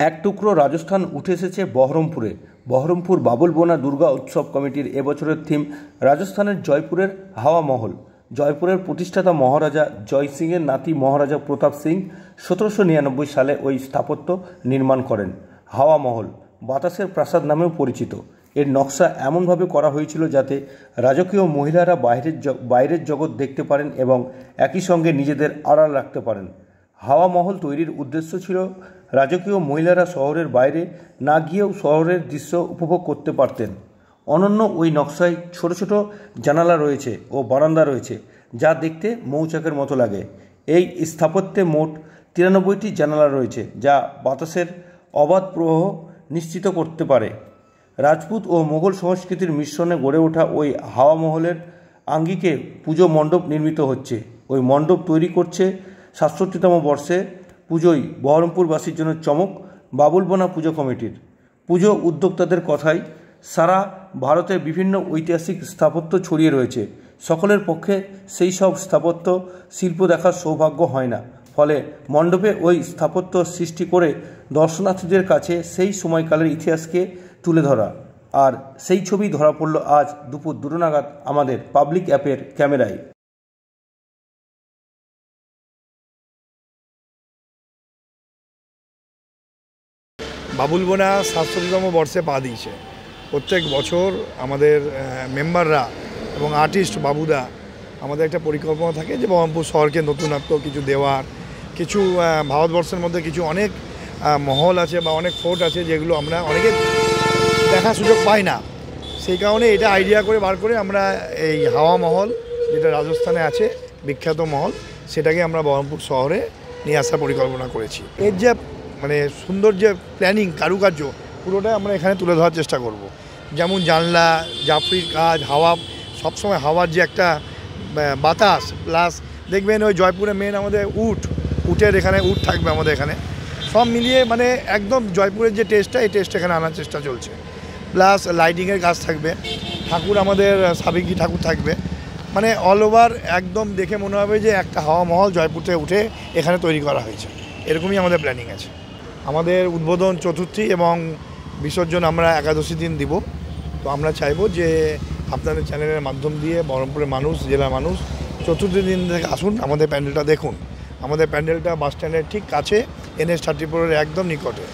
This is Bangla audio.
এক টুকরো রাজস্থান উঠে এসেছে বহরমপুরে। বহরমপুর বাবুলবোনা দুর্গা উৎসব কমিটির এবছরের থিম রাজস্থানের জয়পুরের হাওয়া মহল। জয়পুরের প্রতিষ্ঠাতা মহারাজা জয় সিংয়ের নাতি মহারাজা প্রতাপ সিং 1799 সালে ওই স্থাপত্য নির্মাণ করেন। হাওয়া মহল বাতাসের প্রাসাদ নামেও পরিচিত। এর নকশা এমনভাবে করা হয়েছিল যাতে রাজকীয় মহিলারা বাইরের জগৎ দেখতে পারেন এবং একই সঙ্গে নিজেদের আড়াল রাখতে পারেন। হাওয়া মহল তৈরির উদ্দেশ্য ছিল রাজকীয় মহিলারা শহরের বাইরে না গিয়েও শহরের দৃশ্য উপভোগ করতে পারতেন। অনন্য ওই নকশায় ছোট ছোট জানালা রয়েছে ও বারান্দা রয়েছে, যা দেখতে মৌচাকের মতো লাগে। এই স্থাপত্যে মোট 93টি জানালা রয়েছে, যা বাতাসের অবাধ প্রবাহ নিশ্চিত করতে পারে। রাজপুত ও মোগল সংস্কৃতির মিশ্রণে গড়ে ওঠা ওই হাওয়া মহলের আঙ্গিকে পুজো মণ্ডপ নির্মিত হচ্ছে। ওই মণ্ডপ তৈরি করছে 67তম বর্ষে পুজোয় বহরমপুরবাসীর জন্য চমক বাবুলবোনা পুজো কমিটির। পুজো উদ্যোক্তাদের কথায় সারা ভারতে বিভিন্ন ঐতিহাসিক স্থাপত্য ছড়িয়ে রয়েছে। সকলের পক্ষে সেই সব স্থাপত্য শিল্প দেখার সৌভাগ্য হয় না। ফলে মণ্ডপে ওই স্থাপত্য সৃষ্টি করে দর্শনার্থীদের কাছে সেই সময়কালের ইতিহাসকে তুলে ধরা। আর সেই ছবি ধরা পড়ল আজ দুপুর 2টা নাগাদ আমাদের পাবলিক অ্যাপের ক্যামেরায়। বাবুলবোনা 67তম বর্ষে পা দিয়েছে। প্রত্যেক বছর আমাদের মেম্বাররা এবং আর্টিস্ট বাবুদা আমাদের একটা পরিকল্পনা থাকে যে বহরমপুর শহরকে নতুনত্ব কিছু দেওয়ার, কিছু ভারতবর্ষের মধ্যে কিছু অনেক মহল আছে বা অনেক ফোর্ট আছে যেগুলো আমরা অনেকে দেখার সুযোগ পাই না। সেই কারণে এটা আইডিয়া করে বার করে আমরা এই হাওয়া মহল, যেটা রাজস্থানে আছে বিখ্যাত মহল, সেটাকে আমরা বহরমপুর শহরে নিয়ে আসার পরিকল্পনা করেছি। এর যে মানে সুন্দর যে প্ল্যানিং, কারুকার্য, পুরোটাই আমরা এখানে তুলে ধরার চেষ্টা করব। যেমন জানলা, জাফরির কাজ, হাওয়া, সবসময় হাওয়ার যে একটা বাতাস, প্লাস দেখবেন ওই জয়পুরে মেন আমাদের উটের এখানে উট থাকবে আমাদের এখানে। সব মিলিয়ে মানে একদম জয়পুরের যে টেস্টটা, এই টেস্ট এখানে আনার চেষ্টা চলছে। প্লাস লাইটিংয়ের কাজ থাকবে, ঠাকুর আমাদের সাবেকি ঠাকুর থাকবে। মানে অল ওভার একদম দেখে মনে হবে যে একটা হাওয়া মহল জয়পুর থেকে উঠে এখানে তৈরি করা হয়েছে। এরকমই আমাদের প্ল্যানিং আছে। আমাদের উদ্বোধন চতুর্থী এবং বিসর্জন আমরা একাদশী দিন দিব। তো আমরা চাইবো যে আপনাদের চ্যানেলের মাধ্যম দিয়ে বহরমপুরের মানুষ, জেলার মানুষ চতুর্থী দিন থেকে আসুন, আমাদের প্যান্ডেলটা দেখুন। আমাদের প্যান্ডেলটা বাস স্ট্যান্ডের ঠিক কাছে, NH-34-এর একদম নিকটে।